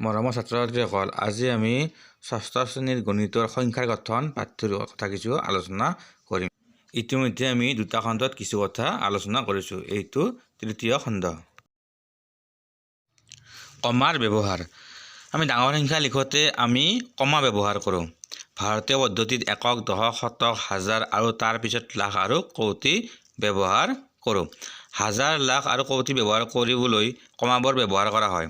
মৰমৰ ছাত্ৰ-ছাত্ৰীসকল, আজি আমি ষষ্ঠ শ্ৰেণীৰ গণিতৰ সংখ্যাৰ গঠন পাঠটোৰ কথা কিছু আলোচনা কৰিম। ইতিমধ্যে আমি দুটা খণ্ডত কিছু কথা আলোচনা কৰিছোঁ। এইটো তৃতীয় খণ্ড। কমাৰ ব্যৱহাৰ। আমি ডাঙৰ সংখ্যা লিখোঁতে আমি কমা ব্যৱহাৰ কৰোঁ। ভাৰতীয় পদ্ধতিত একক, দশক, শতক, হাজাৰ আৰু তাৰ পিছত লাখ আৰু কোটি ব্যৱহাৰ কৰোঁ। হাজাৰ, লাখ আৰু কোটি ব্যৱহাৰ কৰিবলৈ কমাবোৰ ব্যৱহাৰ কৰা হয়।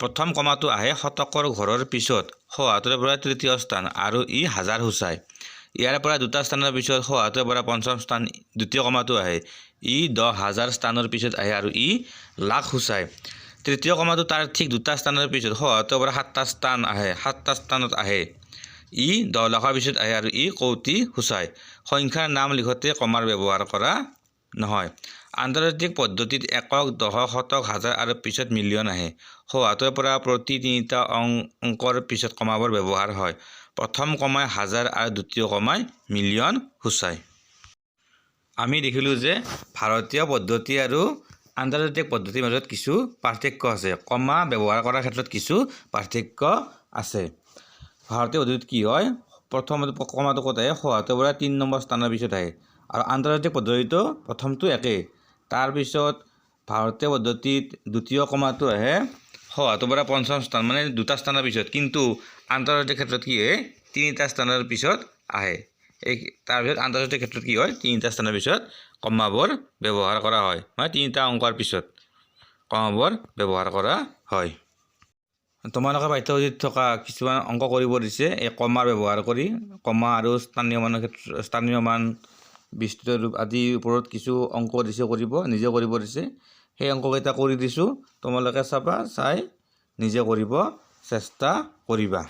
প্ৰথম কমাটো আহে শতকৰ ঘৰৰ পিছত সৌহাতৰ পৰা তৃতীয় স্থান আৰু ই হাজাৰ সূচায়। ইয়াৰ পৰা দুটা স্থানৰ পিছত সৌহাতৰ পৰা পঞ্চম স্থান দ্বিতীয় কমাটো আহে। ই 10,000 স্থানৰ পিছত আহে আৰু ই লাখ সূচায়। তৃতীয় কমাটো তাৰ ঠিক দুটা স্থানৰ পিছত সৌহাতৰ পৰা সাতটা স্থানত আহে। ই 10 লাখৰ পিছত আহে আৰু ই কোটি সূচায়। সংখ্যাৰ নাম লিখোঁতে কমাৰ ব্যৱহাৰ কৰা নহয়। আন্তৰ্জাতিক পদ্ধতিত একক, দশক, শতক, হাজাৰ আৰু পিছত মিলিয়ন আহে। সৌহাতৰ পৰা প্ৰতি তিনিটা অংকৰ পিছত কমাবোৰ ব্যৱহাৰ হয়। প্ৰথম কমাই হাজাৰ আৰু দ্বিতীয় কমাই মিলিয়ন সূচায়। আমি দেখিলোঁ যে ভাৰতীয় পদ্ধতি আৰু আন্তৰ্জাতিক পদ্ধতিৰ মাজত কিছু পাৰ্থক্য আছে। কমা ব্যৱহাৰ কৰাৰ ক্ষেত্ৰত কিছু পাৰ্থক্য আছে। ভাৰতীয় পদ্ধতিত কি হয়, প্ৰথম কমাটো ক'ত আহে, সৌহাতৰ পৰা 3 নম্বৰ স্থানৰ পিছত আহে। আৰু আন্তৰ্জাতিক পদ্ধতিটো প্ৰথমটো একেই। তাৰপিছত ভাৰতীয় পদ্ধতিত দ্বিতীয় কমাটো আহে সৌহাতৰ পৰা পঞ্চম স্থান, মানে দুটা স্থানৰ পিছত। কিন্তু আন্তৰ্জাতিক ক্ষেত্ৰত কি হয়, 3টা স্থানৰ পিছত আহে। তাৰপিছত আন্তৰ্জাতিক ক্ষেত্ৰত কি হয়, 3টা স্থানৰ পিছত কমাবোৰ ব্যৱহাৰ কৰা হয়, মানে 3টা অংকৰ পিছত কমাবোৰ ব্যৱহাৰ কৰা হয়। তোমালোকে পাঠ্যপুথিত থকা কিছুমান অংক কৰিব দিছে এই কমাৰ ব্যৱহাৰ কৰি। কমা আৰু স্থানীয় মান, বিস্তৃত ৰূপ আদিৰ ওপৰত কিছু অংক দিছে কৰিব, নিজে কৰিব দিছে। সেই অংককেইটা কৰি দিছোঁ, তোমালোকে চাবা, চাই নিজে কৰিব চেষ্টা কৰিবা।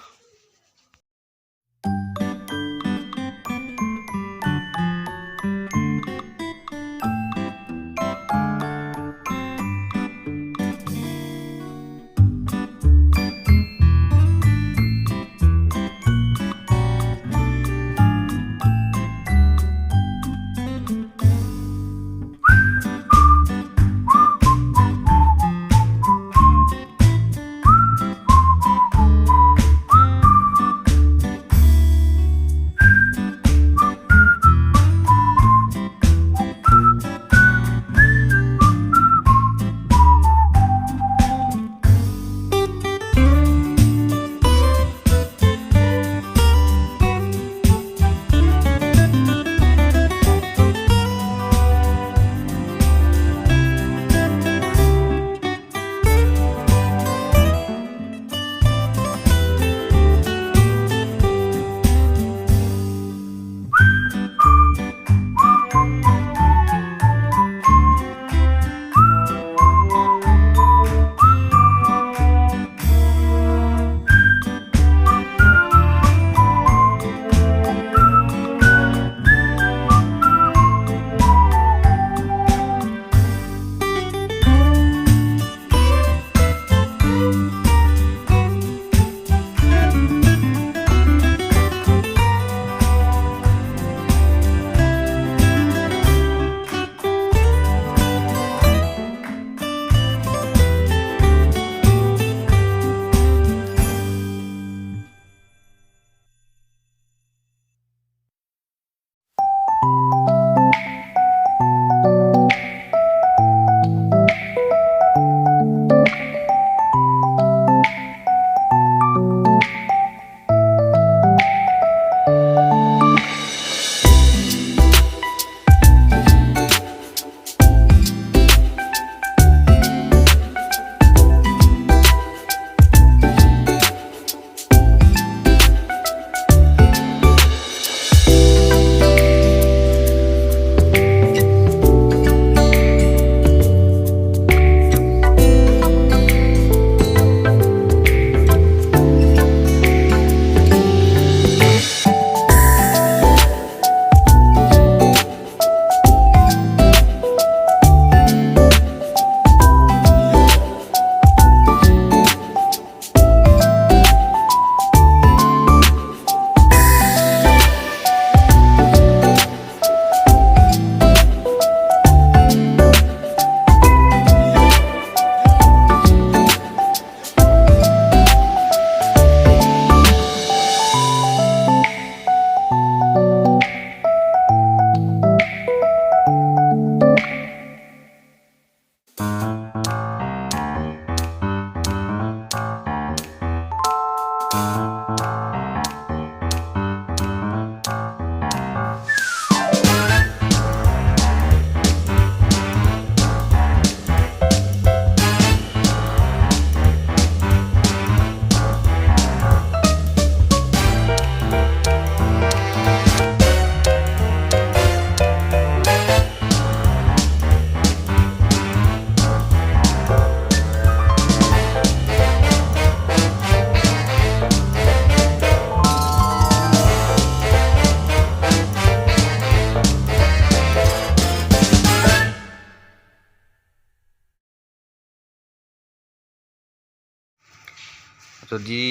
যদি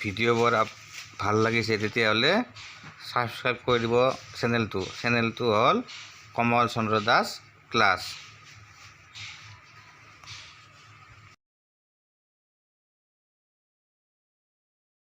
ভিডিঅ'বোৰ ভাল লাগিছে তেতিয়াহ'লে ছাবস্ক্ৰাইব কৰি দিব চেনেলটো হ'ল কমল চন্দ্ৰ দাস ক্লাছ।